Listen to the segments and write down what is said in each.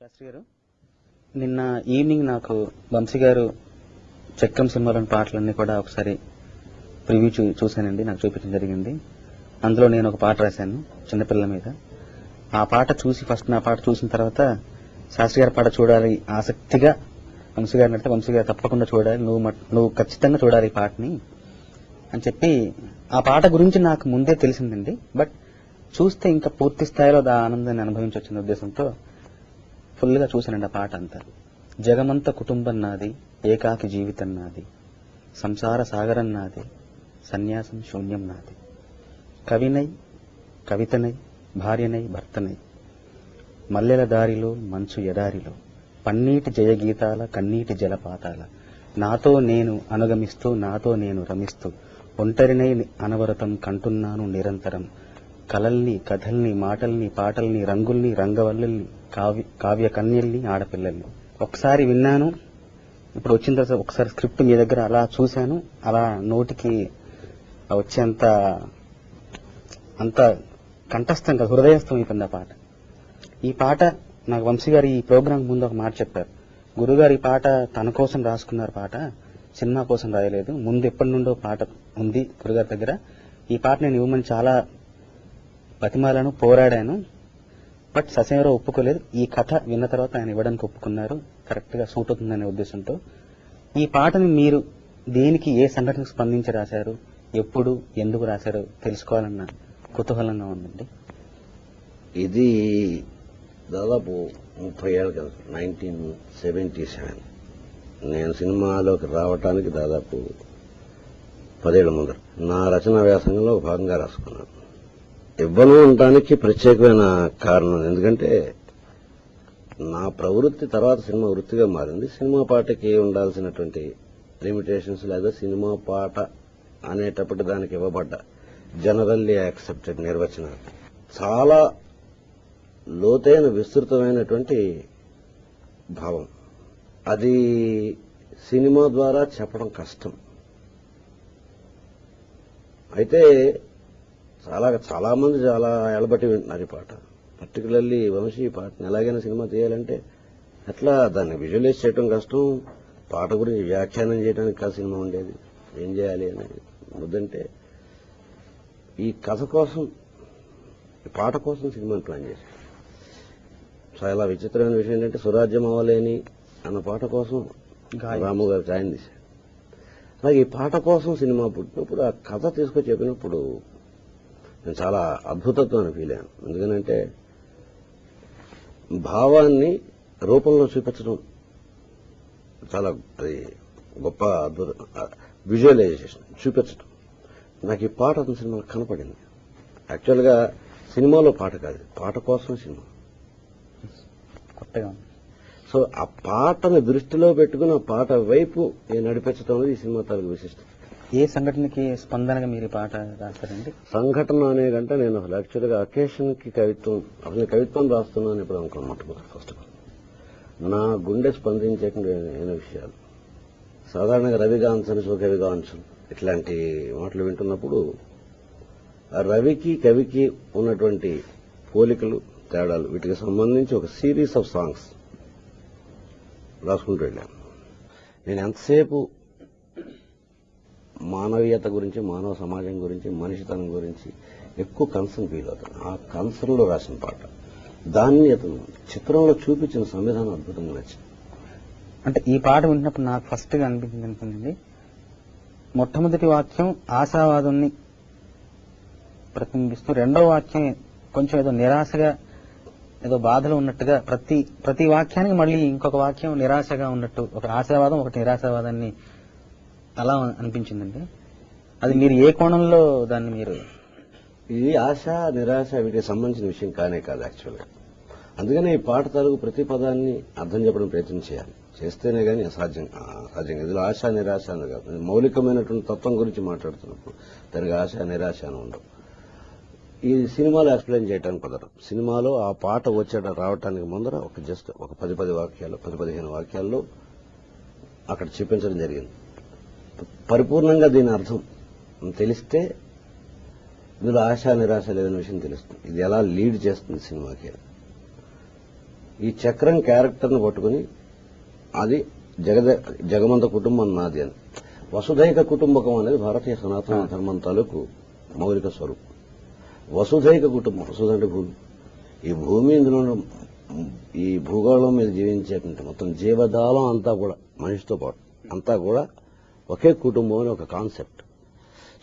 శాస్త్రి గారు, నిన్న ఈవినింగ్ నాకు వంశీ గారు చక్రం సినిమాలోని పాటలన్నీ కూడా ఒకసారి ప్రివ్యూ చూశానండి. నాకు చూపించడం జరిగింది. అందులో నేను ఒక పాట రాశాను చిన్నపిల్లల మీద. ఆ పాట చూసి ఫస్ట్ నా పాట చూసిన తర్వాత శాస్త్రి గారి పాట చూడాలి ఆసక్తిగా వంశీ గారిని అంటే వంశీ గారు తప్పకుండా చూడాలి, నువ్వు ఖచ్చితంగా చూడాలి ఈ పాటని అని చెప్పి ఆ పాట గురించి నాకు ముందే తెలిసిందండి. బట్ చూస్తే ఇంకా పూర్తి స్థాయిలో ఆ ఆనందాన్ని అనుభవించవచ్చిన ఉద్దేశంతో ఫుల్గా చూశానండి ఆ పాట అంతా. జగమంత కుటుంబం నాది, ఏకాకి జీవితం నాది, సంసార సాగరం నాది, సన్యాసం శూన్యం నాది, కవినై కవితనై భార్యనై భర్తనై, మల్లెల దారిలో మంచు ఎడారిలో, పన్నీటి జయగీతాల కన్నీటి జలపాతాల, నాతో నేను అనుగమిస్తూ నాతో నేను రమిస్తూ, ఒంటరినై అనవరతం కంటున్నాను నిరంతరం, కలల్ని కథల్ని మాటల్ని పాటల్ని రంగుల్ని రంగవల్లుల్ని కావ్య కన్యల్ని ఆడపిల్లల్ని. ఒకసారి విన్నాను, ఇప్పుడు వచ్చిన తర్వాత ఒకసారి స్క్రిప్ట్ మీ దగ్గర అలా చూశాను, అలా నోటికి వచ్చేంత అంత కంఠస్థం కదా, హృదయస్థం అయిపోయింది ఆ పాట. ఈ పాట నాకు వంశీ గారు ఈ ప్రోగ్రాం ముందు ఒక మాట చెప్పారు, గురుగారు ఈ పాట తన కోసం రాసుకున్నారు, పాట సినిమా కోసం రాయలేదు, ముందు ఎప్పటి నుండో పాట ఉంది గురుగారి దగ్గర, ఈ పాట నేను ఇవ్వమని చాలా బతిమాలను పోరాడాను, బట్ ససేమరావు ఒప్పుకోలేదు. ఈ కథ విన్న తర్వాత ఆయన ఇవ్వడానికి ఒప్పుకున్నారు, కరెక్ట్ గా సూట్ అవుతుందనే ఉద్దేశంతో. ఈ పాటని మీరు దేనికి ఏ సంఘటనకు స్పందించి రాశారు, ఎప్పుడు ఎందుకు రాశారో తెలుసుకోవాలన్న కుతూహలంగా ఉందండి. ఇది దాదాపు 30 ఏళ్ళ కదా, 1977 నేను సినిమాలోకి రావటానికి దాదాపు 10 ఏళ్ల ముందర నా రచనా వ్యాసంగంలో భాగంగా రాసుకున్నాను. ఇవ్వను అనడానికి ప్రత్యేకమైన కారణం, ఎందుకంటే నా ప్రవృత్తి తర్వాత సినిమా వృత్తిగా మారింది. సినిమా పాటకి ఉండాల్సినటువంటి లిమిటేషన్స్ లేదా సినిమా పాట అనేటప్పటి దానికి ఇవ్వబడ్డ జనరల్లీ యాక్సెప్టెడ్ నిర్వచనాలు చాలా లోతైన విస్తృతమైనటువంటి భావం. అది సినిమా ద్వారా చెప్పడం కష్టం. అయితే చాలా మంది చాలా ఏళ్ళబట్టి వింటున్నారు ఈ పాట. పర్టికులర్లీ వంశీ ఈ పాటను ఎలాగైనా సినిమా తీయాలంటే అట్లా దాన్ని విజువలైజ్ చేయడం కష్టం, పాట గురించి వ్యాఖ్యానం చేయడానికి కాదు సినిమా ఉండేది, ఏం చేయాలి అనేది ముద్దంటే ఈ కథ కోసం ఈ పాట కోసం సినిమాని ప్లాన్ చేశారు. చాలా విచిత్రమైన విషయం ఏంటంటే సురాజ్యం అవ్వలేని అన్న పాట కోసం రాము గారు గాయం తీశారు. అలాగే ఈ పాట కోసం సినిమా పుట్టినప్పుడు ఆ కథ తీసుకొచ్చి చెప్పినప్పుడు నేను చాలా అద్భుతత్వాన్ని ఫీల్ అయ్యాను. ఎందుకనంటే భావాన్ని రూపంలో చూపించడం చాలా అది గొప్ప అద్భుత విజువలైజేషన్ చూపించడం. నాకు ఈ పాట అతని సినిమాలో కనపడింది. యాక్చువల్గా సినిమాలో పాట కాదు, పాట కోసం సినిమా. సో ఆ పాటను దృష్టిలో పెట్టుకుని ఆ పాట వైపు నేను నడిపించడం అనేది ఈ సినిమా తాలూకు విశిష్టం. ఏ సంఘటనకి స్పందనగా మీరు పాట రాస్తారండి? సంఘటన అనే కంటే నేను అసలు యాక్చువల్గా అకేషన్ కి కవిత్వం రాస్తున్నాను ఇప్పుడు అనుకున్నాను. ఫస్ట్ ఆఫ్ ఆల్ నా గుండె స్పందించే విషయాలు సాధారణంగా రవిగాంచను కవిగాంచను ఇట్లాంటి మాటలు వింటున్నప్పుడు రవికి కవికి ఉన్నటువంటి పోలికలు తేడాలు వీటికి సంబంధించి ఒక సిరీస్ ఆఫ్ సాంగ్స్ రాసుకుంటూ వెళ్ళాను. నేను ఎంతసేపు మానవీయత గురించి, మానవ సమాజం గురించి, మనిషితనం గురించి ఎక్కువ కన్సర్న్ ఫీల్ అవుతాను. ఆ కన్సర్న్ లో రాసిన పాట దాన్ని అతను చిత్రంలో చూపించిన సంవిధానం అద్భుతంగా నచ్చింది. అంటే ఈ పాట వింటున్నప్పుడు నాకు ఫస్ట్ గా అనిపించింది అనుకుంది, మొట్టమొదటి వాక్యం ఆశావాదాన్ని ప్రతిబింబిస్తూ, రెండో వాక్యం కొంచెం ఏదో నిరాశగా ఏదో బాధలో ఉన్నట్టుగా, ప్రతి వాక్యానికి మళ్ళీ ఇంకొక వాక్యం నిరాశగా ఉన్నట్టు, ఒక ఆశావాదం ఒకటి నిరాశావాదాన్ని అలా అనిపించిందండి. అది మీరు ఏ కోణంలో దాన్ని మీరు ఇది ఆశ నిరాశ వీటికి సంబంధించిన విషయం కానే కాదు యాక్చువల్గా. అందుకనే ఈ పాట తాలూకు ప్రతి పదాన్ని అర్థం చెప్పడం ప్రయత్నం చేయాలి, చేస్తేనే గానీ అసాధ్యంగా. ఇందులో ఆశ నిరాశ అని కాదు, మౌలికమైనటువంటి తత్వం గురించి మాట్లాడుతున్నప్పుడు దానికి ఆశ నిరాశ అని ఉండవు. ఈ సినిమాలో ఎక్స్ప్లెయిన్ చేయడానికి కుదరదు. సినిమాలో ఆ పాట రావటానికి ముందర ఒక 10 వాక్యాలు 10-15 వాక్యాల్లో అక్కడ చూపించడం జరిగింది. పరిపూర్ణంగా దీని అర్థం తెలిస్తే ఇందులో ఆశ నిరాశ లేదనే విషయం తెలుస్తుంది. ఇది ఎలా లీడ్ చేస్తుంది సినిమాకి. ఈ చక్రం క్యారెక్టర్ని పట్టుకుని అది జగమంత కుటుంబం నాది అని. వసుధైక కుటుంబకం అనేది భారతీయ సనాతన ధర్మం తాలూకు మౌలిక స్వరూపం. వసుధైక కుటుంబం, వసుధ అంటే భూమి. ఈ భూమి ఇందులో ఈ భూగోళం మీద జీవించేటువంటి మొత్తం జీవజాలం అంతా కూడా మనిషితో పాటు అంతా కూడా ఒకే కుటుంబం అని ఒక కాన్సెప్ట్.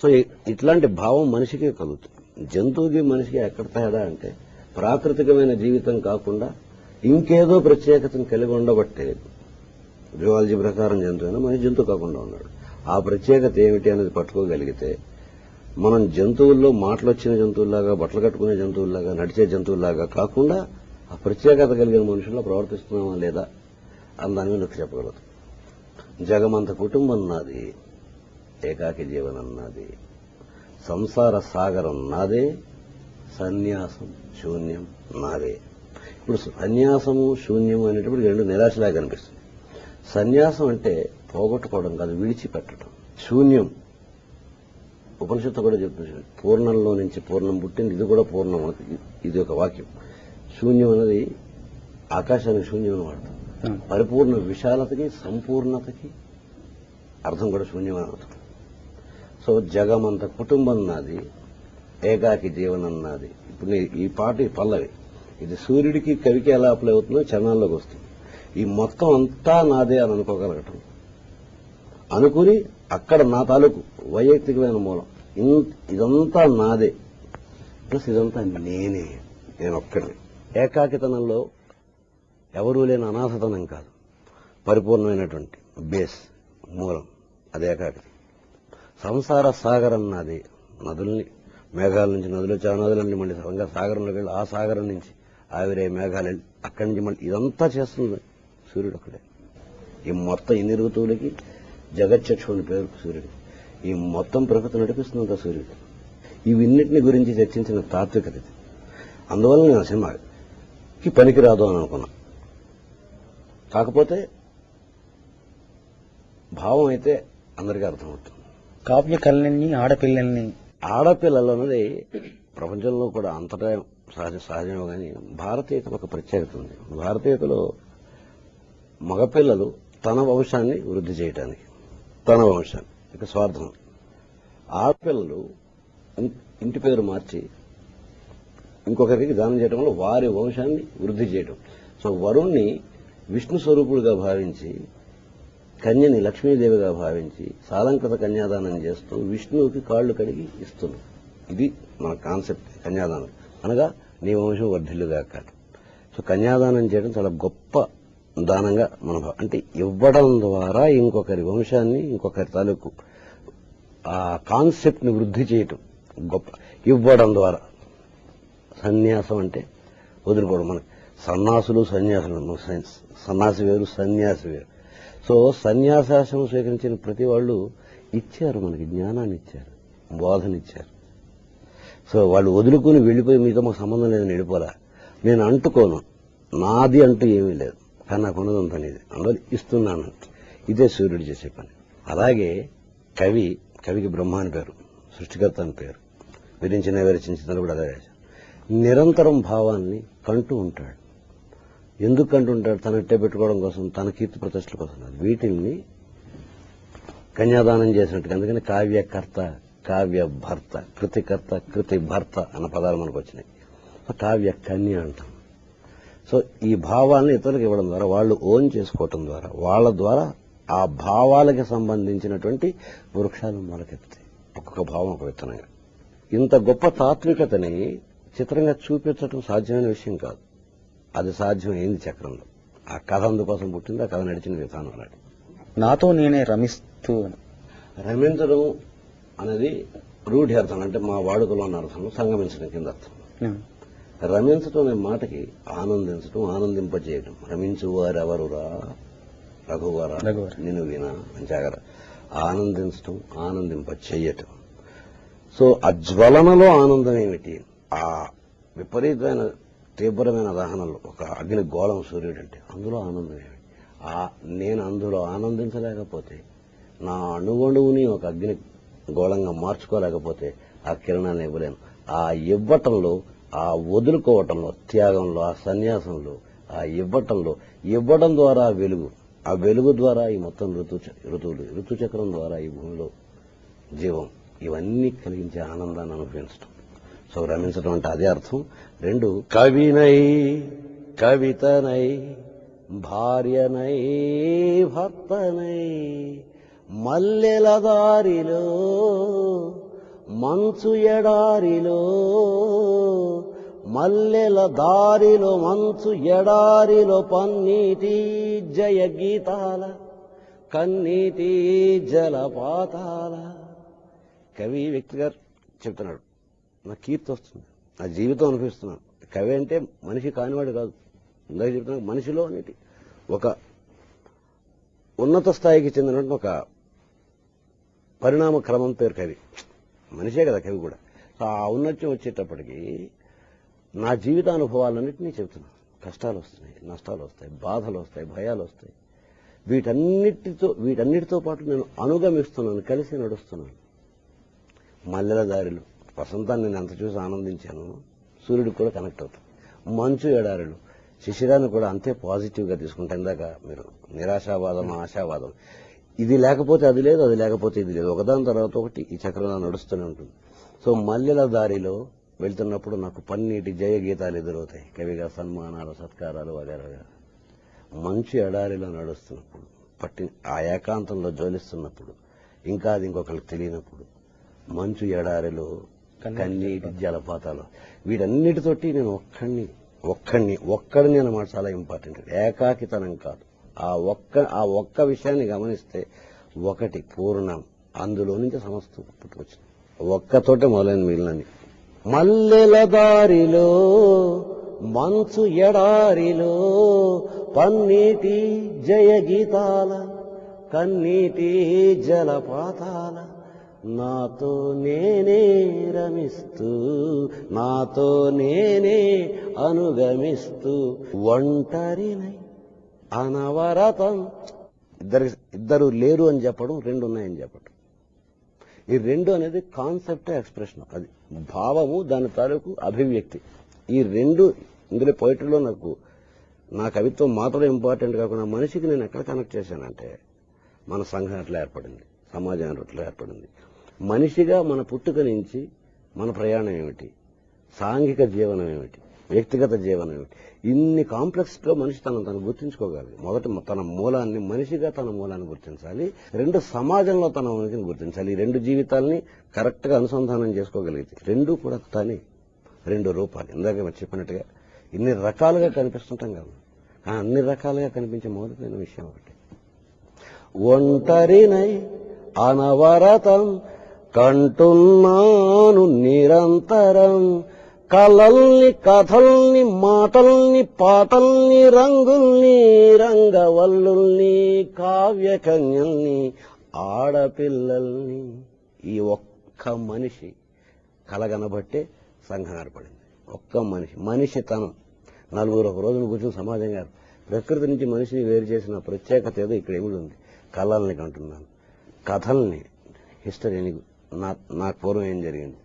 సో ఇట్లాంటి భావం మనిషికి కలుగుతుంది. జంతువుకి మనిషికి ఎక్కడ తేడా అంటే ప్రాకృతికమైన జీవితం కాకుండా ఇంకేదో ప్రత్యేకతను కలిగి ఉండబట్టే జువాలజీ ప్రకారం జంతువైనా మనిషి జంతువు కాకుండా ఉన్నాడు. ఆ ప్రత్యేకత ఏమిటి అనేది పట్టుకోగలిగితే మనం జంతువుల్లో మాటలు వచ్చిన జంతువుల్లాగా, బట్టలు కట్టుకునే జంతువుల్లాగా, నడిచే జంతువుల్లాగా కాకుండా ఆ ప్రత్యేకత కలిగిన మనుషుల్లో ప్రవర్తిస్తున్నామా లేదా అని దాని మీద చెప్పగలదు. జగమంత కుటుంబం నాది, ఏకాకి జీవనం నాది, సంసార సాగరం నాదే, సన్యాసం శూన్యం నాదే. ఇప్పుడు సన్యాసము శూన్యము అనేటప్పుడు రెండు నిరాశలాగా కనిపిస్తుంది. సన్యాసం అంటే పోగొట్టుకోవడం కాదు, విడిచిపెట్టడం. శూన్యం ఉపనిషత్తు కూడా చెప్తుంది, పూర్ణంలో నుంచి పూర్ణం పుట్టింది, ఇది కూడా పూర్ణం. ఇది ఒక వాక్యం. శూన్యం అనేది ఆకాశానికి శూన్యం అని వాడతాం. పరిపూర్ణ విశాలతకి, సంపూర్ణతకి అర్థం కూడా శూన్యం అని అర్థం. సో జగమంత కుటుంబం నాది, ఏకాకి జీవనం నాది. ఇప్పుడు ఈ పాట ఈ పల్లవి ఇది సూర్యుడికి కవికి ఎలా అప్లై అవుతుందో చరణాల్లోకి వస్తుంది. ఈ మొత్తం అంతా నాదే అని అనుకోగలగటం, అనుకుని అక్కడ నా తాలూకు వైయక్తికమైన మూలం ఇదంతా నాదే ప్లస్ ఇదంతా నేనే, నేను ఒక్కడే. ఏకాకితనంలో ఎవరూ లేని అనాథతనం కాదు, పరిపూర్ణమైనటువంటి బేస్ మూలం అది ఏకాకితం. సంసార సాగరం నాది, నదుల్ని మేఘాల నుంచి నదులు నదులన్నీ మళ్ళీ సరంగా సాగరంలోకి వెళ్ళి ఆ సాగరం నుంచి ఆవిరే మేఘాలు వెళ్ళి అక్కడి నుంచి మళ్ళీ ఇదంతా చేస్తుంది సూర్యుడు ఒక్కడే. ఈ మొత్తం ఇన్ని ఋతువులకి జగచ్చక్షుని పేరు సూర్యుడు. ఈ మొత్తం ప్రకృతి నడిపిస్తున్నంత సూర్యుడు. ఇవన్నిటిని గురించి చర్చించిన తాత్వికత ఇది. అందువల్ల నేను సినిమాకి పనికిరాదు అని అనుకున్నా. కాకపోతే భావం అయితే అందరికీ అర్థమవుతుంది. కావ్య కళని, ఆడపిల్లలు అన్నది ప్రపంచంలో కూడా అంతటా సహజమే కానీ భారతీయతకు ఒక ప్రత్యేకత ఉంది. భారతీయతలో మగపిల్లలు తన వంశాన్ని వృద్ధి చేయటానికి, తన వంశాన్ని ఇక స్వార్థం. ఆడపిల్లలు ఇంటి పేరు మార్చి ఇంకొకరికి దానం చేయడం వల్ల వారి వంశాన్ని వృద్ధి చేయడం. సో వరుణ్ణి విష్ణు స్వరూపుడుగా భావించి, కన్యని లక్ష్మీదేవిగా భావించి సాలంకృత కన్యాదానం చేస్తూ విష్ణువుకి కాళ్లు కడిగి ఇస్తున్నాం. ఇది మన కాన్సెప్ట్ కన్యాదానం అనగా నీ వంశం వర్ధిల్లుగా కాదు. సో కన్యాదానం చేయడం చాలా గొప్ప దానంగా మన అంటే ఇవ్వడం ద్వారా ఇంకొకరి వంశాన్ని, ఇంకొకరి తాలూకు ఆ కాన్సెప్ట్ ని వృద్ధి చేయటం గొప్ప. ఇవ్వడం ద్వారా సన్యాసం అంటే వదులుకోవడం. మనకి సన్నాసులు సన్యాసులు, సన్నాసి వేరు సన్యాసి వేరు. సో సన్యాసాశ్రమం స్వీకరించిన ప్రతి వాళ్ళు ఇచ్చారు, మనకి జ్ఞానాన్ని ఇచ్చారు, బోధనిచ్చారు. సో వాళ్ళు వదులుకుని వెళ్ళిపోయి మీతో మాకు సంబంధం లేదని వెళ్ళిపోరా. నేను అంటుకోను, నాది అంటూ ఏమీ లేదు, కానీ నాకు ఉన్నదంతా నీది, అందులో ఇస్తున్నాను. ఇదే సూర్యుడు చేసే పని. అలాగే కవికి బ్రహ్మ అని పేరు, సృష్టికర్త అని పేరు. విరించిన విరచించిన కూడా అదే నిరంతరం భావాన్ని కంటూ ఉంటాడు. ఎందుకు కంటుంటాడు? తన ఇట్టే పెట్టుకోవడం కోసం, తన కీర్తి ప్రతిష్టల కోసం. వీటిని కన్యాదానం చేసినట్టుగా. అందుకని కావ్యకర్త, కావ్య భర్త, కృతికర్త, కృతి భర్త అన్న పదాలు మనకు వచ్చినాయి. కావ్య కన్య అంటాం. సో ఈ భావాలను ఇతరులకు ఇవ్వడం ద్వారా, వాళ్ళు ఓన్ చేసుకోవటం ద్వారా, వాళ్ళ ద్వారా ఆ భావాలకి సంబంధించినటువంటి వృక్షాలు మొలకెత్తాయి. ఒక్కొక్క భావం ఒక విత్తనంగా. ఇంత గొప్ప తాత్వికతని చిత్రంగా చూపించడం సాధ్యమైన విషయం కాదు. అది సాధ్యమైంది చక్రంలో. ఆ కథ అందుకోసం పుట్టింది, ఆ కథ నడిచిన విధానం అలాంటి. నాతో నేనే రమిస్తూ, రమించడం అనేది రూఢి అర్థం, అంటే మా వాడుకలో ఉన్న అర్థంలో సంగమించడం కింద అర్థం. రమించడం అనే మాటకి ఆనందించడం, ఆనందింపజేయడం. రమించు వారెవరురా రఘువర నిన్ను వినా అంచాగర. ఆనందించడం, ఆనందింప చెయ్యటం. సో ఆ జ్వలనలో ఆనందం ఏమిటి? ఆ విపరీతమైన తీవ్రమైన దహనంలో ఒక అగ్ని గోళం సూర్యుడు అంటే అందులో ఆనందం ఏమిటి? నేను అందులో ఆనందించలేకపోతే, నా అణువణువుని ఒక అగ్ని గోళంగా మార్చుకోలేకపోతే ఆ కిరణాన్ని ఇవ్వలేను. ఆ ఇవ్వటంలో, ఆ వదులుకోవటంలో, త్యాగంలో, ఆ సన్యాసంలో ఆ ఇవ్వడం ద్వారా ఆ వెలుగు ద్వారా ఈ మొత్తం ఋతుచక్రం ద్వారా ఈ భూమిలో జీవం ఇవన్నీ కలిగించే ఆనందాన్ని అనుభవించడం. సో రమించడం అంటే అదే అర్థం. 2 కవినై కవితనై భార్యనై భర్తనై మల్లెల దారిలో మంచు ఎడారిలో మల్లెల దారిలో మంచు ఎడారిలో పన్నీటి జయ గీతాల కన్నీటి జలపాతాల. కవి వ్యక్తి గారు చెప్తున్నాడు, నా కీర్తి వస్తుంది, నా జీవితం అనిపిస్తున్నాను. కవి అంటే మనిషి కానివాడు కాదు. ఇందాక చెప్తున్నాను, మనిషిలో అనేది ఒక ఉన్నత స్థాయికి చెందినట్టు ఒక పరిణామ క్రమం పేరు కవి. మనిషే కదా కవి కూడా. సో ఆ ఔన్నత్యం వచ్చేటప్పటికి నా జీవితానుభవాలన్నింటినీ చెబుతున్నాను. కష్టాలు వస్తున్నాయి, నష్టాలు వస్తాయి, బాధలు వస్తాయి, భయాలు వస్తాయి. వీటన్నిటితో పాటు నేను అనుగమిస్తున్నాను, కలిసి నడుస్తున్నాను. మల్లెల దారిలో వసంతాన్ని నేను ఎంత చూసి ఆనందించాను, సూర్యుడికి కూడా కనెక్ట్ అవుతాను. మంచు ఎడారిలో శిశిరాన్ని కూడా అంతే పాజిటివ్గా తీసుకుంటా. ఇందాక మీరు నిరాశావాదం, ఆశావాదం, ఇది లేకపోతే అది లేదు, అది లేకపోతే ఇది లేదు, ఒకదాని తర్వాత ఒకటి ఈ చక్రంలో నడుస్తూనే ఉంటుంది. సో మల్లెల దారిలో వెళ్తున్నప్పుడు నాకు పన్నీటి జయ గీతాలు ఎదురవుతాయి, కవిగా సన్మానాలు, సత్కారాలు వగేరగా. మంచు ఎడారిలో నడుస్తున్నప్పుడు, ఆ ఏకాంతంలో జ్వలిస్తున్నప్పుడు, ఇంకా అది ఇంకొకరికి తెలియనప్పుడు, మంచు ఎడారిలో కన్నీటి జలపాతాలు, వీటన్నిటితోటి నేను ఒక్కడిని అన్నమాట. చాలా ఇంపార్టెంట్. ఏకాకితనం కాదు. ఆ ఒక్క విషయాన్ని గమనిస్తే ఒకటి పూర్ణం, అందులో నుంచి సమస్తం పుట్టుకొచ్చింది. ఒక్కతోటే మొదలైన మిగిలినది. మల్లెల దారిలో మంచు ఎడారిలో పన్నీటి జయ గీతాల కన్నీటి జలపాతాల నాతో నేనే రమిస్తూ నాతో నేనే అనుగమిస్తూ ఒంటరినై అనవరతం. ఇద్దరు లేరు అని చెప్పడం, 2 ఉన్నాయని చెప్పడం. ఈ 2 అనేది కాన్సెప్ట్, ఎక్స్ప్రెషన్, అది భావము, దాని తాలూకు అభివ్యక్తి. ఈ 2 ఇందులో పోయిటరీలో నా కవిత్వం మాత్రం ఇంపార్టెంట్ కాకుండా మనిషికి నేను ఎక్కడ కనెక్ట్ చేశానంటే, మన సంఘం ఎట్లా ఏర్పడింది, సమాజం ఎట్లా ఏర్పడింది, మనిషిగా మన పుట్టుక నుంచి మన ప్రయాణం ఏమిటి, సాంఘిక జీవనం ఏమిటి, వ్యక్తిగత జీవనం ఏమిటి, ఇన్ని కాంప్లెక్స్ గా మనిషి తను గుర్తించుకోగలగాలి. మొదట తన మూలాన్ని, మనిషిగా తన మూలాన్ని గుర్తించాలి. 2 సమాజంలో తన ఉనికిని గుర్తించాలి. ఈ 2 జీవితాలని కరెక్ట్ గా అనుసంధానం చేసుకోగలిగితే 2 కూడా తనే 2 రూపాలు. ఇందాక మనం చెప్పినట్టుగా ఇన్ని రకాలుగా కనిపిస్తుంటాం కదా, అన్ని రకాలుగా కనిపించే మౌలికమైన విషయం ఒకటి. ఒంటరినై అనవరతం కంటున్నాను నిరంతరం కలల్ని, కథల్ని, మాటల్ని, పాటల్ని, రంగుల్ని, రంగవల్లుల్ని, కావ్యకన్యల్ని, ఆడపిల్లల్ని. ఈ ఒక్క మనిషి కలగనబట్టే సంఘం ఏర్పడింది. ఒక్క మనిషితనం. 4 ఒక రోజున కూర్చుని సమాజం గారు ప్రకృతి నుంచి మనిషిని వేరు చేసిన ప్రత్యేకత ఏదో ఇక్కడ ఏమిటి ఉంది. కళల్ని కంటున్నాను, కథల్ని, హిస్టరీని, నా పూర్వం ఏం జరిగింది,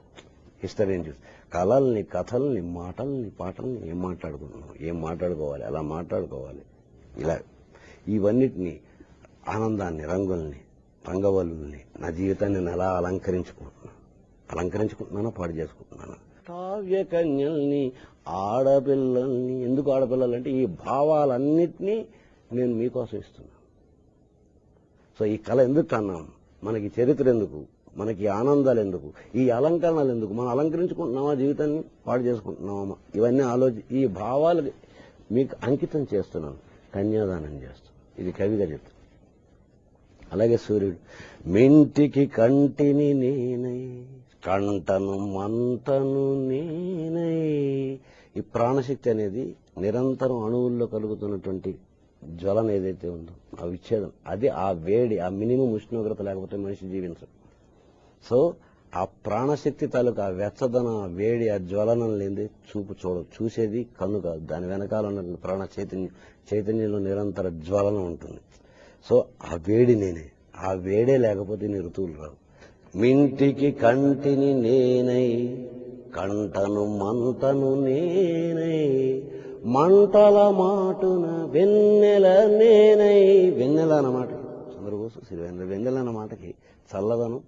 హిస్టరీని చూసి, కళల్ని, కథల్ని, మాటల్ని, పాటల్ని, ఏం మాట్లాడుకుంటున్నాం, ఏం మాట్లాడుకోవాలి, అలా మాట్లాడుకోవాలి. ఇలా ఇవన్నిటినీ, ఆనందాన్ని, రంగుల్ని, రంగవల్లుల్ని, నా జీవితాన్ని నేను ఎలా అలంకరించుకుంటున్నానో పాడు చేసుకుంటున్నాను. కావ్యకన్యల్ని, ఆడపిల్లల్ని. ఎందుకు ఆడపిల్లలంటే ఈ భావాలన్నిటినీ నేను మీకోసం ఇస్తున్నాను. సో ఈ కళ ఎందుకు కన్నాం, మనకి చరిత్ర ఎందుకు, మనకి ఆనందాలు ఎందుకు, ఈ అలంకరణలు ఎందుకు, మనం అలంకరించుకుంటున్నామా, జీవితాన్ని పాడు చేసుకుంటున్నామా, ఇవన్నీ ఈ భావాలు మీకు అంకితం చేస్తున్నాను, కన్యాదానం చేస్తున్నాను. ఇది కవిగా చెప్తాను. అలాగే సూర్యుడు, మింటికి కంటిని నేనై కంటను మంటను నేనై. ఈ ప్రాణశక్తి అనేది నిరంతరం అణువుల్లో కలుగుతున్నటువంటి జ్వలన ఏదైతే ఉందో, ఆ విచ్ఛేదం, అది ఆ వేడి, ఆ మినిమం ఉష్ణోగ్రత లేకపోతే మనిషి జీవించడు. సో ఆ ప్రాణశక్తి తాలూకు ఆ వెచ్చదనం, ఆ వేడి, ఆ జ్వలనం లేనిది చూసేది కన్ను కాదు, దాని వెనకాల ఉన్న ప్రాణ చైతన్యంలో నిరంతర జ్వలనం ఉంటుంది. సో ఆ వేడి నేనే, ఆ వేడే లేకపోతే నీ ఋతువులు రావు. మింటికి కంటిని నేనై కంటను మంటను నేనై మంటల మాటున వెన్నెల నేనై. వెన్నెల అన్న మాటకి చంద్రబోసు సిరివెన్నెల, వెన్నెల అన్న మాటకి చల్లదనం,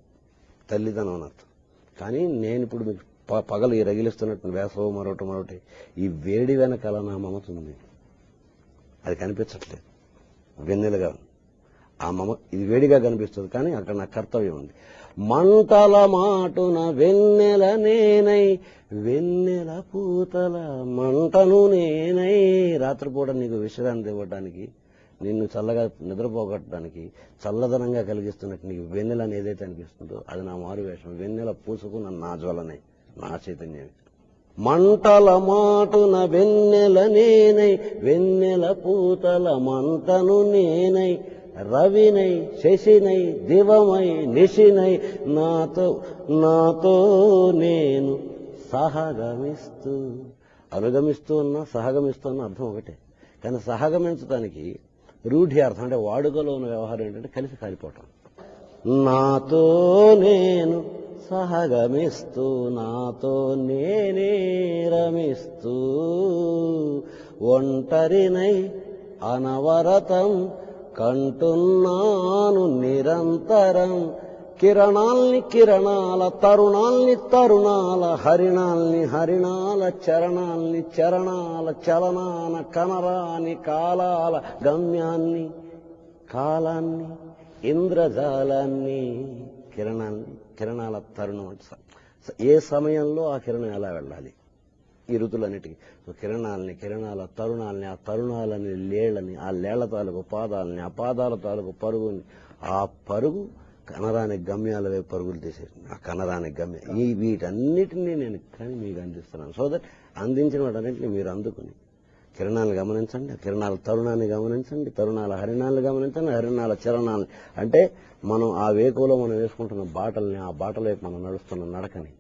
తల్లిదనం అని అర్థం. కానీ నేను ఇప్పుడు మీకు పగలు ఈ రగిలిస్తున్నట్టు వేసవ మరొకటి ఈ వేడి వెనకాల నా మమత ఉంది. అది కనిపించట్లేదు, వెన్నెలగా ఆ ఇది వేడిగా కనిపిస్తుంది, కానీ అక్కడ నా కర్తవ్యం ఉంది. మంటల మాటున వెన్నెల నేనై, వెన్నెల పూతల మంటను నేనై. రాత్రిపూట నీకు విశ్రాంతి ఇవ్వడానికి, నిన్ను చల్లగా నిద్రపోగొట్టడానికి, చల్లదనంగా కలిగిస్తున్నట్టు నీకు వెన్నెలని ఏదైతే అనిపిస్తుందో అది నా మారువేషం. వెన్నెల పూసుకున్న నా జ్వలనే, నా చైతన్యమే. మంటల మాటున వెన్నెల నేనై, వెన్నెల పూతల మంటను నేనై. రవినై శశినై దివమై నిశినై, నాతో నేను సహగమిస్తూ. అనుగమిస్తూ ఉన్నా సహగమిస్తూ ఉన్న అర్థం ఒకటే, కానీ సహగమించడానికి రూఢి అర్థం అంటే వాడుకలో ఉన్న వ్యవహారం ఏంటంటే కలిసి కాలిపోవటం. నాతో నేను సహగమిస్తూ, నాతో నేనే రమిస్తూ. ఒంటరినై అనవరతం కంటున్నాను నిరంతరం. కిరణాల్ని కిరణాల, తరుణాల్ని తరుణాల, హరిణాల్ని హరిణాల, చరణాల్ని చరణాల, చలనాన కనరాని కాలాల గమ్యాన్ని, కాలాన్ని ఇంద్రజాలాన్ని. కిరణాల్ని కిరణాల తరుణం ఏ సమయంలో ఆ కిరణం ఎలా వెళ్ళాలి ఈ ఋతులన్నిటికీ. కిరణాలని కిరణాల తరుణాలని, ఆ తరుణాలని లేళ్లని, ఆ లేళ్ల తాలూకు పాదాలని, ఆ పాదాల తాలూకు పరుగుని, ఆ పరుగు కనరాని గమ్యాల వైపు పరుగులు తీసేది. ఆ కనరాని గమ్యం వీటన్నిటినీ నేను కానీ మీకు అందిస్తున్నాను. సో దట్ అందించిన వాటన్నింటినీ మీరు అందుకుని కిరణాలను గమనించండి, కిరణాల తరుణాన్ని గమనించండి, తరుణాల హరిణాలను గమనించండి, హరిణాల చరణాలని. అంటే మనం ఆ వేకువలో మనం వేసుకుంటున్న బాటల్ని, ఆ బాటల వైపు మనం నడుస్తున్న నడకని,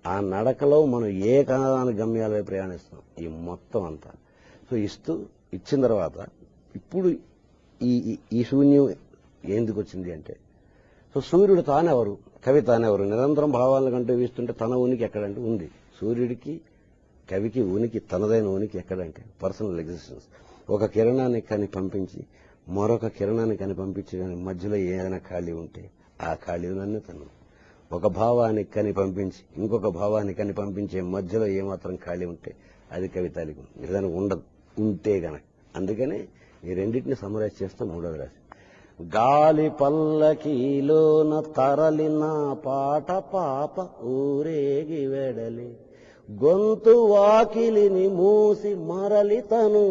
ఆ నడకలో మనం ఏ కనరాని గమ్యాల వైపు ప్రయాణిస్తున్నాం, ఈ మొత్తం అంతా. సో ఇచ్చిన తర్వాత ఇప్పుడు ఈ శూన్యం ఎందుకు వచ్చింది అంటే, సో సూర్యుడు తానెవరు, కవి తానెవరు, నిరంతరం భావాలను కంటూ వీస్తుంటే తన ఉనికి ఎక్కడంటే ఉంది. సూర్యుడికి కవికి ఉనికి, తనదైన ఉనికి ఎక్కడంటే పర్సనల్ ఎగ్జిస్టెన్స్. ఒక కిరణాన్ని కని పంపించి మరొక కిరణాన్ని కని పంపించి మధ్యలో ఏదైనా ఖాళీ ఉంటే ఆ ఖాళీలన్నీ తను. ఒక భావాన్ని కని పంపించి ఇంకొక భావాన్ని కని పంపించే మధ్యలో ఏమాత్రం ఖాళీ ఉంటే అది కవితాలికం. ఏదైనా ఉండదు ఉంటే గనక. అందుకనే ఈ రెండింటిని సమరైజ్ చేస్తే మూడోది రాసి. గాలి పల్లకీలోన తరలిన పాట పాప ఊరేగి వెడలి, గొంతు వాకిలిని మూసి మరలి తను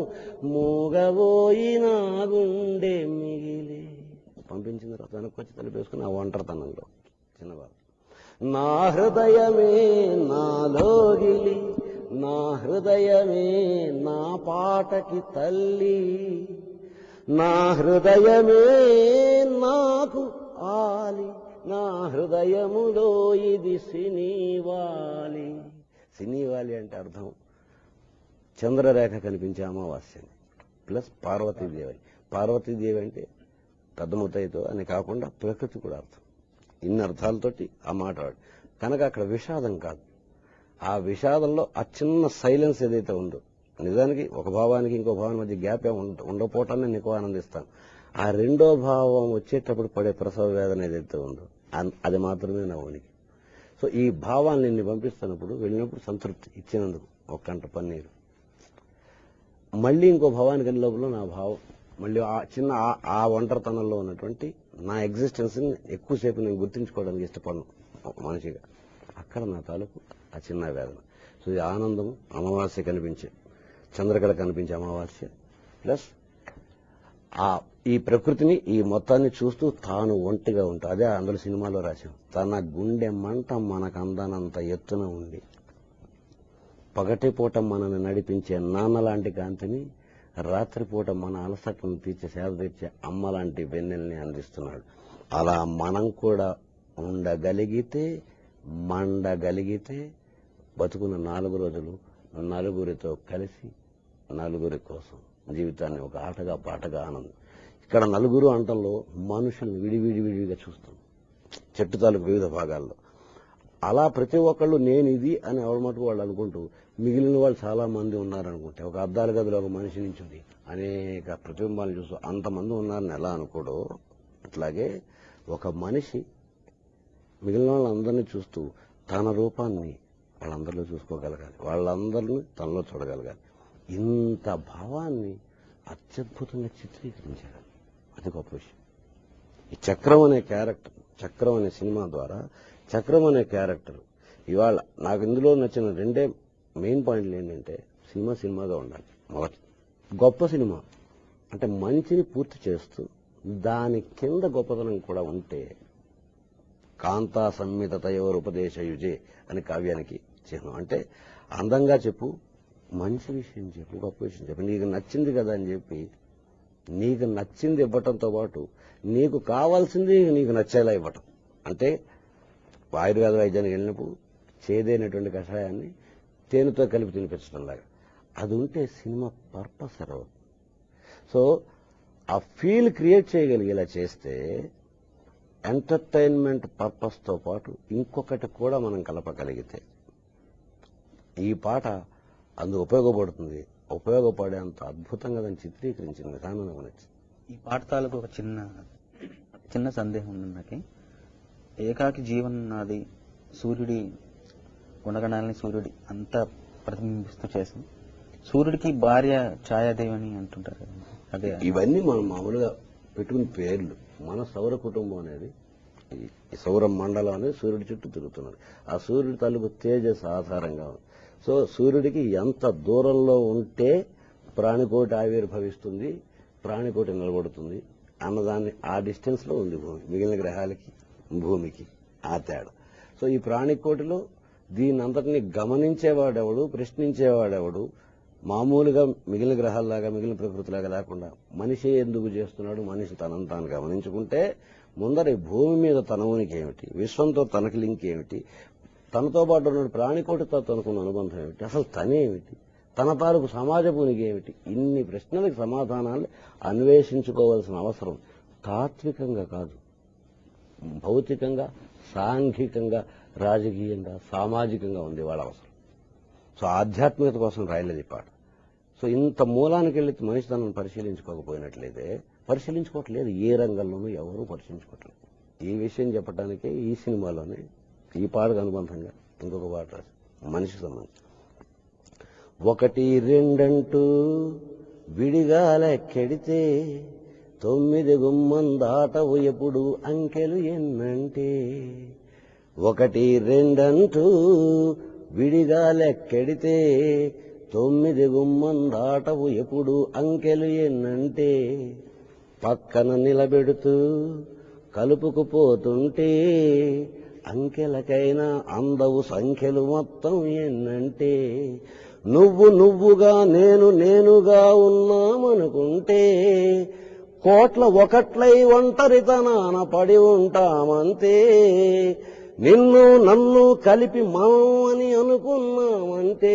మూగబోయిన గుండె మిగిలి. పంపించిన తర్వాత వెనక్కొచ్చి తలిపేసుకుని ఆ ఒంటరితనంలో చిన్నవాడు. నా హృదయమే నాలోగిలి, నా హృదయమే నా పాటకి తల్లి, నా హృదయమే నాకు ఆలి, నా హృదయములో ఇది సినీవాలి. సినీవాలి అంటే అర్థం చంద్రరేఖ కనిపించే అమావాస్యని ప్లస్ పార్వతీదేవి. పార్వతీదేవి అంటే పెద్ద ముత్తైతో అని కాకుండా ప్రకృతి కూడా అర్థం. ఇన్ని అర్థాలతోటి ఆ మాట కనుక అక్కడ విషాదం కాదు. ఆ విషాదంలో ఆ చిన్న సైలెన్స్ ఏదైతే ఉందో, నిజానికి ఒక భావానికి ఇంకో భావం మధ్య గ్యాప్ ఉండకపోవటాన్ని నేను ఎక్కువ ఆనందిస్తాను. ఆ రెండో భావం వచ్చేటప్పుడు పడే ప్రసవ వేదన ఏదైతే ఉందో అది మాత్రమే నా ఉనికి. సో ఈ భావాన్ని నిన్ను పంపిస్తున్నప్పుడు వెళ్ళినప్పుడు సంతృప్తి ఇచ్చినందుకు ఒక కంట పన్నీరు. మళ్ళీ ఇంకో భావానికి వెళ్ళే లోపల నా భావం మళ్ళీ ఆ చిన్న ఆ ఒంటరితనంలో ఉన్నటువంటి నా ఎగ్జిస్టెన్స్ని ఎక్కువసేపు నేను గుర్తించుకోవడానికి ఇష్టపడను మనిషిగా. అక్కడ నా తాలూకు ఆ చిన్న వేదన. సో ఈ ఆనందము అమావాస్య కనిపించే, చంద్రకళ కనిపించే అమావాస్య ప్లస్ ఈ ప్రకృతిని ఈ మొత్తాన్ని చూస్తూ తాను ఒంటిగా ఉంటా. అదే అందులో సినిమాలో రాశాం. తన గుండె మంట మనకందనంత ఎత్తున ఉండి పగటిపూట మనల్ని నడిపించే నాన్న లాంటి కాంతిని, రాత్రిపూట మన అలసటను తీర్చే సేద తీర్చే అమ్మ లాంటి వెన్నెల్ని అందిస్తున్నాడు. అలా మనం కూడా ఉండగలిగితే, మండగలిగితే బతుకున్న 4 రోజులు నలుగురితో కలిసి, నలుగురి కోసం జీవితాన్ని ఒక ఆటగా పాటగా ఆనందం. ఇక్కడ నలుగురు అంటల్లో మనుషుల్ని విడివిడివిడిగా చూస్తాం చెట్టు తాలూకు వివిధ భాగాల్లో. అలా ప్రతి ఒక్కళ్ళు నేను ఇది అని ఎవరి మటుకు వాళ్ళు అనుకుంటూ మిగిలిన వాళ్ళు చాలా మంది ఉన్నారనుకుంటే ఒక అద్దాల గదిలో ఒక మనిషి నుంచి అనేక ప్రతిబింబాలు చూస్తూ అంతమంది ఉన్నారని ఎలా అనుకోడో అట్లాగే ఒక మనిషి మిగిలిన వాళ్ళందరినీ చూస్తూ తన రూపాన్ని వాళ్ళందరిలో చూసుకోగలగాలి, వాళ్ళందరినీ తనలో చూడగలగాలి. ఇంత భావాన్ని అత్యద్భుతంగా చిత్రీకరించారు. అది గొప్ప విషయం. ఈ చక్రం అనే క్యారెక్టర్, చక్రం అనే సినిమా ద్వారా చక్రం అనే క్యారెక్టర్ ఇవాళ నాకు ఇందులో నచ్చిన రెండే మెయిన్ పాయింట్లు ఏంటంటే సినిమాగా ఉండాలి. మొదటి గొప్ప సినిమా అంటే మంచిని పూర్తి చేస్తూ దాని కింద గొప్పతనం కూడా ఉంటే కాంతా సంహితయోరుపదేశయుజే అని కావ్యానికి చిహ్నం. అంటే అందంగా చెప్పు, మంచి విషయం చెప్పు, గొప్ప విషయం చెప్పు, నీకు నచ్చింది కదా అని చెప్పి నీకు నచ్చింది ఇవ్వటంతో పాటు నీకు కావాల్సింది నీకు నచ్చేలా ఇవ్వటం. అంటే ఆయుర్వేద వైద్యానికి వెళ్ళినప్పుడు చేదైనటువంటి కషాయాన్ని తేనెతో కలిపి తినిపించడం లాగా అది ఉంటే సినిమా పర్పస్ అరవదు. సో ఆ ఫీల్ క్రియేట్ చేయగలిగేలా చేస్తే ఎంటర్టైన్మెంట్ పర్పస్తో పాటు ఇంకొకటి కూడా మనం కలపగలిగితే ఈ పాట అందుకు ఉపయోగపడుతుంది. ఉపయోగపడేంత అద్భుతంగా దాన్ని చిత్రీకరించిన విధానం నాకు నచ్చింది. ఈ పాట తాలూకు ఒక చిన్న సందేహం ఉంది నాకు. ఏకాకి జీవన్ నాది, సూర్యుడి గుణగణాలని సూర్యుడి అంతా ప్రతిబింబిస్తూ చేసి సూర్యుడికి భార్య ఛాయాదేవి అని అంటుంటారు. అదే ఇవన్నీ మనం మామూలుగా పెట్టుకుని పేర్లు. మన సౌర కుటుంబం అనేది ఈ సౌర మండలం అనేది సూర్యుడి చుట్టూ తిరుగుతున్నది. ఆ సూర్యుడి తాలూకు తేజస్ ఆధారంగా ఉంది. సో సూర్యుడికి ఎంత దూరంలో ఉంటే ప్రాణికోటి ఆవిర్భవిస్తుంది, ప్రాణికోటి నిలబడుతుంది అన్నదాన్ని ఆ డిస్టెన్స్ లో ఉంది భూమి. మిగిలిన గ్రహాలకి భూమికి ఆ తేడా. సో ఈ ప్రాణికోటిలో దీని అంతటిని గమనించేవాడెవడు, ప్రశ్నించేవాడెవడు, మామూలుగా మిగిలిన గ్రహాల్లాగా మిగిలిన ప్రకృతిలాగా లేకుండా మనిషి ఎందుకు చేస్తున్నాడు, మనిషి తనను తాను గమనించుకుంటే ముందర ఈ భూమి మీద తన ఉనికి ఏమిటి, విశ్వంతో తనకి లింక్ ఏమిటి, తనతో పాటు ఉన్న ప్రాణికోటితో తనకున్న అనుబంధం ఏమిటి, అసలు తనేమిటి, తన తాలూకు సమాజపు ఉనికి ఏమిటి, ఇన్ని ప్రశ్నలకు సమాధానాలు అన్వేషించుకోవాల్సిన అవసరం తాత్వికంగా కాదు, భౌతికంగా, సాంఘికంగా, రాజకీయంగా, సామాజికంగా ఉంది వాళ్ళ అవసరం. సో ఆధ్యాత్మికత కోసం రాయలేదు ఈ పాట. సో ఇంత మూలానికి వెళ్ళి మనిషి తనను పరిశీలించుకోకపోయినట్లయితే పరిశీలించుకోవట్లేదు. ఏ రంగంలోనూ ఎవరూ పరిశీలించుకోవట్లేదు. ఈ విషయం చెప్పడానికే ఈ సినిమాలోనే ఈ పాటకు అనుబంధంగా ఇంకొక పాట రాసి మనిషి సంబంధించి 1, 2 విడిగా లెక్కెడితే 9 గుమ్మం దాటవు ఎప్పుడు అంకెలు ఎన్నంటే 1, 2 విడిగా లెక్కెడితే 9 గుమ్మం దాటవు ఎప్పుడు అంకెలు ఎన్నంటే పక్కన నిలబెడుతూ కలుపుకుపోతుంటే అంకెలకైనా అందవు సంఖ్యలు మొత్తం ఎన్నంటే నువ్వుగా నేనుగా ఉన్నామనుకుంటే కోట్ల ఒకట్లై ఒంటరితనాన పడి ఉంటామంతే నిన్ను నన్ను కలిపి మనం అని అనుకున్నామంటే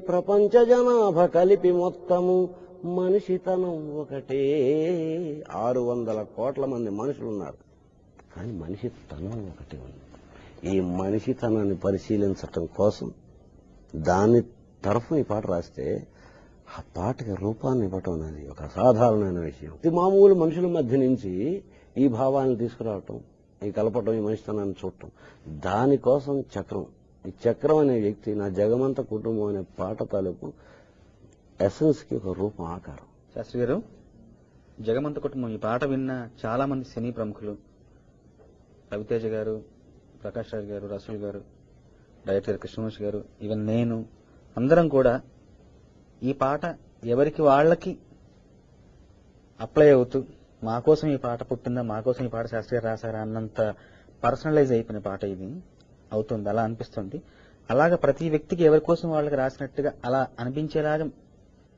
ప్రపంచ జనాభా కలిపి మొత్తము మనిషితనం ఒకటే. 600 కోట్ల మంది మనుషులున్నారు, కానీ మనిషితనం ఒకటే ఉంది. ఈ మనిషితనాన్ని పరిశీలించటం కోసం దాని తరఫున ఈ పాట రాస్తే ఆ పాటకి రూపాన్ని ఇవ్వటం అనేది ఒక అసాధారణమైన విషయం. ఇది మామూలు మనుషుల మధ్య నుంచి ఈ భావాన్ని తీసుకురావటం, ఈ కలపటం, ఈ మనిషితనాన్ని చూడటం, దానికోసం చక్రం. ఈ చక్రం అనే వ్యక్తి నా జగమంత కుటుంబం అనే పాట తాలూకు ఎసెన్స్ కి ఒక రూపం, ఆకారం. శాస్త్రి గారు, జగమంత కుటుంబం ఈ పాట విన్న చాలా మంది సినీ ప్రముఖులు, రవితేజ గారు, ప్రకాష్ రాజ్ గారు, రసూల్ గారు, డైరెక్టర్ కృష్ణవంశీ గారు, ఈవెన్ నేను, అందరం కూడా ఈ పాట ఎవరికి వాళ్ళకి అప్లై అవుతూ మా కోసం ఈ పాట పుట్టిందా, మా కోసం ఈ పాట శాస్త్రి గారు రాశారా అన్నంత పర్సనలైజ్ అయిపోయిన పాట ఇది అవుతుంది. అలా అనిపిస్తుంది. అలాగా ప్రతి వ్యక్తికి ఎవరి కోసం వాళ్ళకి రాసినట్టుగా అలా అనిపించేలాగా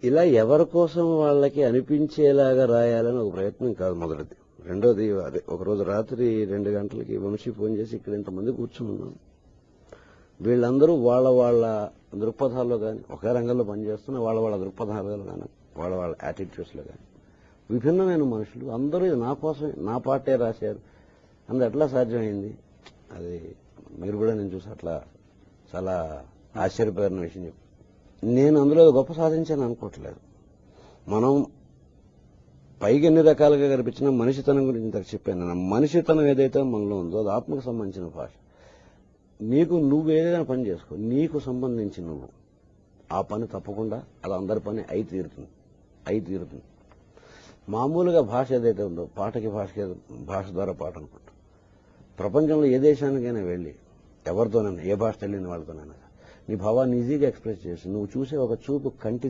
ఇలా ఎవరి కోసం వాళ్ళకి అనిపించేలాగా రాయాలని ఒక ప్రయత్నం కాదు మొదటిది. రెండోది, అదే ఒకరోజు రాత్రి 2 గంటలకి వంశీ ఫోన్ చేసి ఇక్కడ ఇంతమంది కూర్చున్నాం, వీళ్ళందరూ వాళ్ళ దృక్పథాల్లో కానీ ఒకే రంగంలో పనిచేస్తున్న వాళ్ళ దృక్పథాల్లో కానీ వాళ్ళ యాటిట్యూడ్స్ లో కానీ విభిన్నమైన మనుషులు అందరూ ఇది నా కోసమే, నా పాటే రాశారు. అందులో ఎట్లా సాధ్యమైంది? అది మీరు కూడా నేను చూసి అట్లా చాలా ఆశ్చర్యపోయిన విషయం చెప్పి నేను అందులో గొప్ప సాధించాను అనుకోవట్లేదు. మనం పైకి ఎన్ని రకాలుగా కనిపించిన మనిషితనం గురించి ఇంతకు చెప్పాను. మనిషితనం ఏదైతే మనలో ఉందో అది ఆత్మకు సంబంధించిన భాష. నువ్వు ఏదైనా పని చేసుకో, నీకు సంబంధించి నువ్వు ఆ పని తప్పకుండా అది అందరి పని అయి తీరుతుంది. మామూలుగా భాష ఏదైతే ఉందో పాటకి భాష ద్వారా పాట అనుకుంటాం. ప్రపంచంలో ఏ దేశానికైనా వెళ్ళి ఎవరితోనైనా ఏ భాష తెలియని వాళ్ళతోనైనా నీ భావాన్ని ఈజీగా ఎక్స్ప్రెస్ చేసి నువ్వు చూసే ఒక చూపు కంటి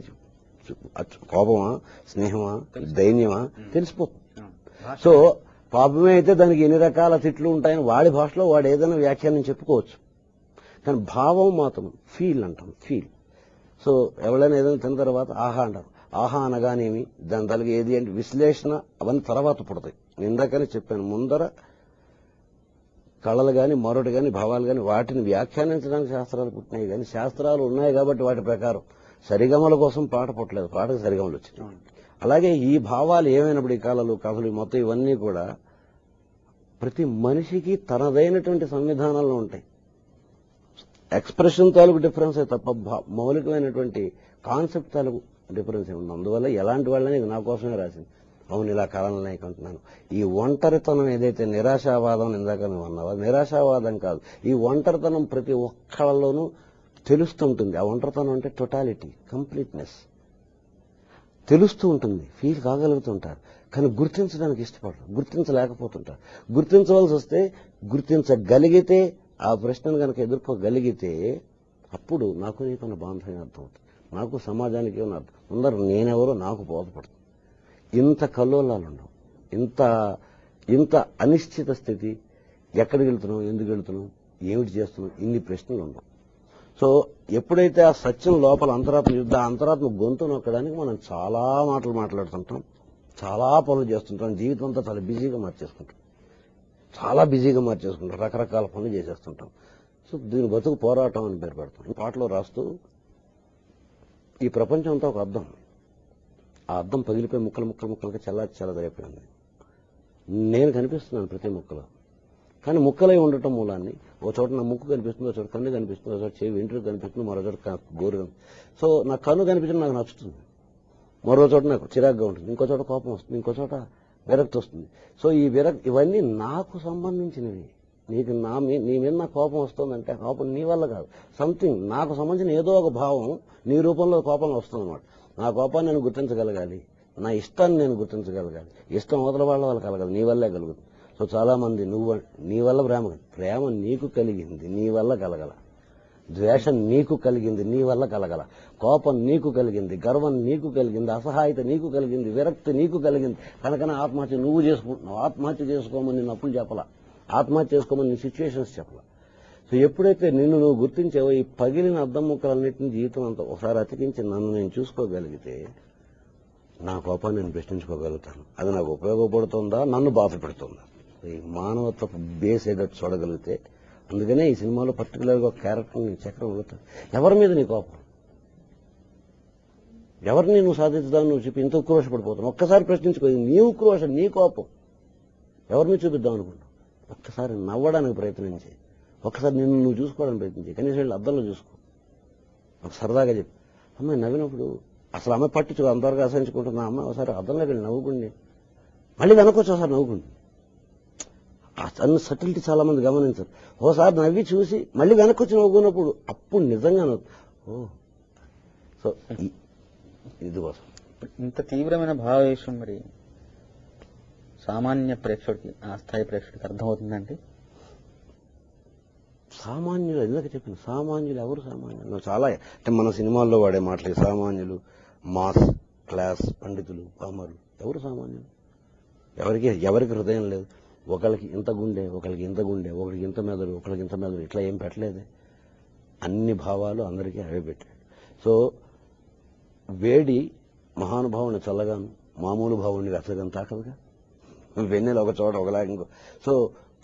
కోపమా, స్నేహమా, దైన్యమా తెలిసిపోతుంది. సో పాపమే అయితే దానికి ఎన్ని రకాల తిట్లు ఉంటాయని వాడి భాషలో వాడు ఏదైనా వ్యాఖ్యానం చెప్పుకోవచ్చు. కానీ భావం మాత్రం ఫీల్ అంటాం. సో ఎవరైనా ఏదైనా తిన్న తర్వాత ఆహా అంటారు. ఆహా అనగానేమి, దాని తలకి ఏది అంటే విశ్లేషణ అవన్నీ తర్వాత పుడతాయి. ఇందాకనే చెప్పాను, ముందర కళలు కానీ మరొకటి కానీ భావాలు కానీ వాటిని వ్యాఖ్యానించడానికి శాస్త్రాలు పుట్టినాయి. కానీ శాస్త్రాలు ఉన్నాయి కాబట్టి వాటి ప్రకారం సరిగమల కోసం పాట పుట్టలేదు, పాటకు సరిగమలు వచ్చినాయి. అలాగే ఈ భావాలు ఏమైనప్పుడు ఈ కళలు కథలు మొత్తం ఇవన్నీ కూడా ప్రతి మనిషికి తనదైనటువంటి సంవిధానాల్లో ఉంటాయి. ఎక్స్ప్రెషన్ తాలూకు డిఫరెన్స్ తప్ప మౌలికమైనటువంటి కాన్సెప్ట్ తాలూకు డిఫరెన్స్ ఏముంది. అందువల్ల ఎలాంటి వాళ్ళని నా కోసమే రాసింది. అవును, ఇలా కళలని అనుకుంటున్నాను. ఈ ఒంటరితనం ఏదైతే నిరాశావాదం ఇందాక నువ్వు అన్నావా, నిరాశావాదం కాదు. ఈ ఒంటరితనం ప్రతి ఒక్కళ్ళలోనూ తెలుస్తుంటుంది. ఆ ఒంటరితనం అంటే టోటాలిటీ, కంప్లీట్నెస్ తెలుస్తూ ఉంటుంది, ఫీల్ కాగలుగుతుంటారు. కానీ గుర్తించడానికి ఇష్టపడరు, గుర్తించలేకపోతుంటారు. గుర్తించవలసి వస్తే గుర్తించగలిగితే, ఆ ప్రశ్నను కనుక ఎదుర్కోగలిగితే అప్పుడు నాకు నీకున్న బాంధవ్యం అర్థమవుతుంది, నాకు సమాజానికి ఏమన్నా అర్థం. అందరూ నేనెవరో నాకు బోధపడుతుంది. ఇంత కల్లోలాలు ఉండవు, ఇంత అనిశ్చిత స్థితి, ఎక్కడికి వెళ్తున్నాం, ఎందుకు వెళ్తున్నాం, ఏమిటి చేస్తున్నాం, ఇన్ని ప్రశ్నలు ఉండవు. సో ఎప్పుడైతే ఆ సత్యం లోపల అంతరాత్మ యుద్ధ అంతరాత్మ గొంతు నొక్కడానికి మనం చాలా మాటలు మాట్లాడుతుంటాం, చాలా పనులు చేస్తుంటాం, జీవితం అంతా చాలా బిజీగా మార్చేసుకుంటాం, రకరకాల పనులు చేసేస్తుంటాం. సో దీని బతుకు పోరాటం అని పేరు పెడతాం. ఈ పాటలో రాస్తూ ఈ ప్రపంచం అంతా ఒక అద్దం, ఆ అద్దం పగిలిపోయి ముక్కలుగా చెల్లదరైపోయింది. నేను కనిపిస్తున్నాను ప్రతి ముక్కలో, కానీ ముక్కలై ఉండటం మూలాన్ని ఓ చోట నా ముక్కు కనిపిస్తుంది, ఒక చోట కన్ను కనిపిస్తుంది, ఒక చోట చెవి వెంట్రుక కనిపిస్తుంది, మరో చోట గోరు కనిపిస్తుంది. సో నా కన్ను కనిపించడం నాకు నచ్చుతుంది, మరో చోట నాకు చిరాగ్గా ఉంటుంది, ఇంకో చోట కోపం వస్తుంది, ఇంకో చోట విరక్తి వస్తుంది. సో ఈ ఇవన్నీ నాకు సంబంధించినవి. నీ మీద నా కోపం వస్తుందంటే కోపం నీ వల్ల కాదు, సంథింగ్ నాకు సంబంధించిన ఏదో ఒక భావం నీ రూపంలో కోపంలో వస్తుంది అనమాట. నా కోపాన్ని నేను గుర్తించగలగాలి, నా ఇష్టాన్ని నేను గుర్తించగలగాలి. ఇష్టం అవతల వాళ్ళ కలగాలి, నీ వల్లే కలుగుతుంది. సో చాలా మంది నీ వల్ల ప్రేమ నీకు కలిగింది, నీ వల్ల కలగల. ద్వేషం నీకు కలిగింది, నీ వల్ల కలగల. కోపం నీకు కలిగింది, గర్వం నీకు కలిగింది, అసహాయత నీకు కలిగింది, విరక్తి నీకు కలిగింది. కనుకనే ఆత్మహత్య నువ్వు చేసుకుంటున్నావు. ఆత్మహత్య చేసుకోమని నిన్ను అప్పులు చెప్పలా, ఆత్మహత్య చేసుకోమని నీ సిచ్యువేషన్స్ చెప్పలా. సో ఎప్పుడైతే నువ్వు గుర్తించావో ఈ పగిలిన అద్దం ముక్కలన్నింటినీ జీవితం అంతా ఒకసారి అతికించి నన్ను నేను చూసుకోగలిగితే నా కోపాన్ని నేను ప్రశ్నించుకోగలుగుతాను. అది నాకు ఉపయోగపడుతుందా, నన్ను బాధ పెడుతుందా, ఈ మానవత్వపు బేస్ ఏదైతే చూడగలిగితే. అందుకనే ఈ సినిమాలో పర్టికులర్గా ఒక క్యారెక్టర్ని చక్రం అడుగుతాను. ఎవరి మీద నీ కోపం, ఎవరిని నువ్వు సాధించుదావు నువ్వు చెప్పి ఇంత ఉక్రోషపడిపోతున్నావు. ఒక్కసారి ప్రశ్నించుకో, నీ ఉక్రోషం, నీ కోపం ఎవరిని చూపిద్దాం అనుకుంటావు. ఒక్కసారి నవ్వడానికి ప్రయత్నించి, ఒక్కసారి నిన్ను నువ్వు చూసుకోవడానికి ప్రయత్నించి, కనీసం వెళ్ళి అద్దంలో చూసుకో. ఒక సరదాగా చెప్పి, అమ్మాయి నవ్వినప్పుడు అసలు అమ్మాయి పట్టించుకో, అంతవరకు అసహించుకుంటున్నా అమ్మాయి ఒకసారి అద్దంలోకి వెళ్ళి నవ్వుకుండి, మళ్ళీ వెనకొచ్చి ఒకసారి నవ్వుకుండి. అన్న సటిలిటీ చాలా మంది గమనించారు. ఓసారి నవ్వి చూసి మళ్ళీ వెనక్కి వచ్చి నవ్వుకున్నప్పుడు అప్పుడు నిజంగా సో ఇది కోసం ఇంత తీవ్రమైన భావవేశం మరి సామాన్య ప్రేక్షకుడికి, ఆ స్థాయి ప్రేక్షకుడికి అర్థమవుతుందండి. సామాన్యులు ఇందాక చెప్పిన సామాన్యులు ఎవరు సామాన్యులు? చాలా అంటే మన సినిమాల్లో వాడే మాటలే సామాన్యులు, మాస్ క్లాస్, పండితులు, పామరులు. ఎవరు సామాన్యులు? ఎవరికి హృదయం లేదు. ఒకరికి ఇంత గుండె, ఒకరికి ఇంత గుండె, ఒకరికి ఇంత మెదడు, ఒకరికి ఇంత మెదడు, ఇట్లా ఏం పెట్టలేదే. అన్ని భావాలు అందరికీ అవే పెట్టాడు. సో వేడి మహానుభావుని చల్లగాను, మామూలు భావుని రసగం తాకదుగా. వెన్నెల ఒక చోట ఒకలా, ఇంకో సో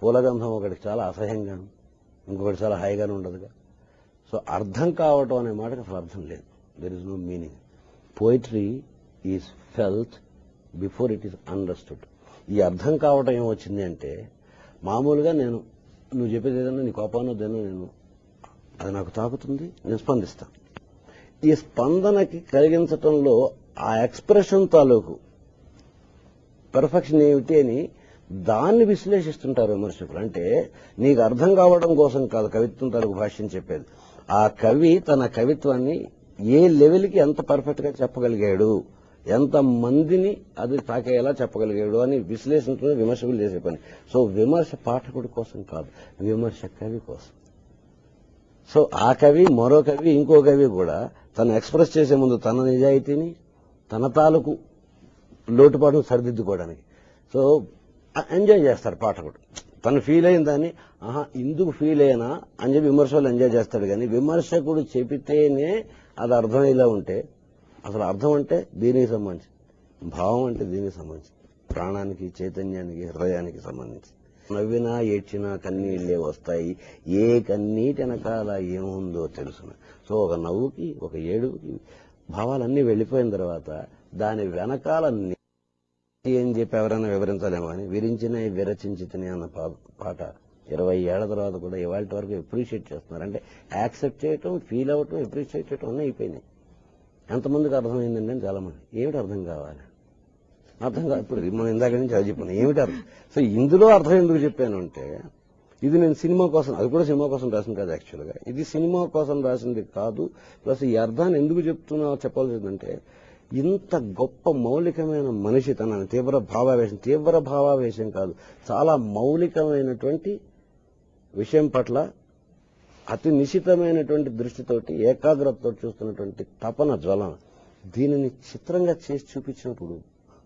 పూలగంధం ఒకటి చాలా అసహ్యంగాను, ఇంకొకటి చాలా హాయిగాను ఉండదుగా. సో అర్థం కావటం అనే మాటకి అసలు అర్థం లేదు. There is no meaning. Poetry is felt before it is understood. ఈ అర్థం కావటం ఏమొచ్చింది అంటే, మామూలుగా నేను నువ్వు చెప్పేది ఏదన్నా నీ కోపాన్నోదేనో నేను అది నాకు తాకుతుంది, నేను స్పందిస్తాను. ఈ స్పందనకి కలిగించటంలో ఆ ఎక్స్ప్రెషన్ తాలూకు పెర్ఫెక్షన్ ఏమిటి అని దాన్ని విశ్లేషిస్తుంటారు విమర్శకులు. అంటే నీకు అర్థం కావడం కోసం కాదు కవిత్వం తాలూకు భాష్యం చెప్పేది. ఆ కవి తన కవిత్వాన్ని ఏ లెవెల్కి ఎంత పర్ఫెక్ట్ గా చెప్పగలిగాడు, ఎంత మందిని అది తాకేలా చెప్పగలిగాడు అని విశ్లేషించడం విమర్శకులు చేసే పని. సో విమర్శ పాఠకుడి కోసం కాదు, విమర్శ కవి కోసం. సో ఆ కవి, మరో కవి, ఇంకో కవి కూడా తను ఎక్స్ప్రెస్ చేసే ముందు తన నిజాయితీని, తన తాలూకు లోటుపాటును సరిదిద్దుకోవడానికి సో ఎంజాయ్ చేస్తాడు పాఠకుడు. తను ఫీల్ అయిన దాన్ని ఇందుకు ఫీల్ అయినా అని చెప్పి విమర్శకులు ఎంజాయ్ చేస్తాడు. కానీ విమర్శకుడు చెబితేనే అది అర్థమయ్యేలా ఉంటే, అసలు అర్థం అంటే దీనికి సంబంధించి, భావం అంటే దీనికి సంబంధించి, ప్రాణానికి, చైతన్యానికి, హృదయానికి సంబంధించి. నవ్వినా ఏడ్చినా కన్నీళ్లే వస్తాయి, ఏ కన్నీటి వెనకాల ఏముందో తెలుసున. సో ఒక నవ్వుకి, ఒక ఏడుకి భావాలన్నీ వెళ్లిపోయిన తర్వాత దాని వెనకాల ఏం చెప్పి ఎవరైనా వివరించలేమో అని విరించిన విరచించితని అన్న పాట 20 ఏళ్ల తర్వాత కూడా ఇవాళ వరకు అప్రిషియేట్ చేస్తున్నారు. అంటే యాక్సెప్ట్ చేయటం, ఫీల్ అవటం, అప్రిషియేట్ చేయటం అన్నీ అయిపోయినాయి. ఎంతమందికి అర్థమైందండి అని చాలా మంది. ఏమిటి అర్థం కావాలి? అర్థం కాదు. ఇప్పుడు మనం ఇందాక నుంచి అది చెప్పాను, ఏమిటి అర్థం? సో ఇందులో అర్థం ఎందుకు చెప్పాను అంటే, ఇది నేను సినిమా కోసం, అది కూడా సినిమా కోసం రాసింది కాదు యాక్చువల్గా. ఇది సినిమా కోసం రాసింది కాదు. ప్లస్ ఈ అర్థాన్ని ఎందుకు చెప్పాల్సిందంటే, ఇంత గొప్ప మౌలికమైన మనిషి తనని తీవ్ర భావావేశం కాదు, చాలా మౌలికమైనటువంటి విషయం పట్ల అతి నిశితమైనటువంటి దృష్టితోటి, ఏకాగ్రతతో చూస్తున్నటువంటి తపన జ్వలన, దీనిని చిత్రంగా చేసి చూపించినప్పుడు,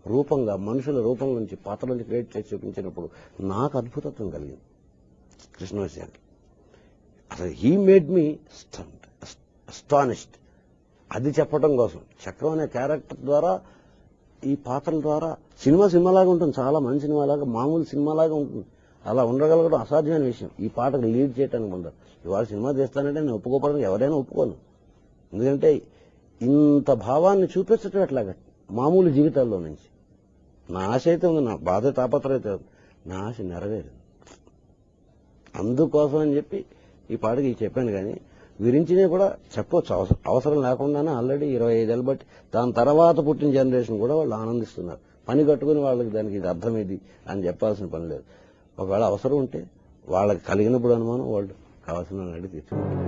రూపంగా మనుషుల రూపం నుంచి పాత్రలను క్రియేట్ చేసి చూపించినప్పుడు నాకు అద్భుతత్వం కలిగింది కృష్ణవంశీకి. అసలు హీ మేడ్ మీ అస్టానిష్డ్. అది చెప్పడం కోసం చక్రం అనే క్యారెక్టర్ ద్వారా, ఈ పాత్రల ద్వారా సినిమాలాగా ఉంటుంది, చాలా మంచి సినిమాలాగా, మామూలు సినిమాలాగా ఉంటుంది. అలా ఉండగలగడం అసాధ్యమైన విషయం. ఈ పాటకు లీడ్ చేయడానికి ఉండదు. ఇవాళ సినిమా తీస్తానంటే నేను ఒప్పుకోవడం ఎవరైనా ఒప్పుకోను. ఎందుకంటే ఇంత భావాన్ని చూపించటం ఎట్లాగా మామూలు జీవితాల్లో నుంచి. నా ఆశ అయితే ఉంది, నా బాధ తాపత్రయం అయితే ఉంది, నా ఆశ నెరవేరింది. అందుకోసం అని చెప్పి ఈ పాటకి చెప్పాను. కానీ విరించినే కూడా చెప్పొచ్చు, అవసరం లేకుండానే ఆల్రెడీ 25 ఏళ్ళు బట్టి దాని తర్వాత పుట్టిన జనరేషన్ కూడా వాళ్ళు ఆనందిస్తున్నారు. పని కట్టుకుని వాళ్ళకి దానికి ఇది అర్థం ఇది అని చెప్పాల్సిన పని లేదు. ఒకవేళ అవసరం ఉంటే వాళ్ళకి కలిగినప్పుడు అనుమానం వాళ్ళు కావాల్సిన అడిగి తీర్చుకుంటారు.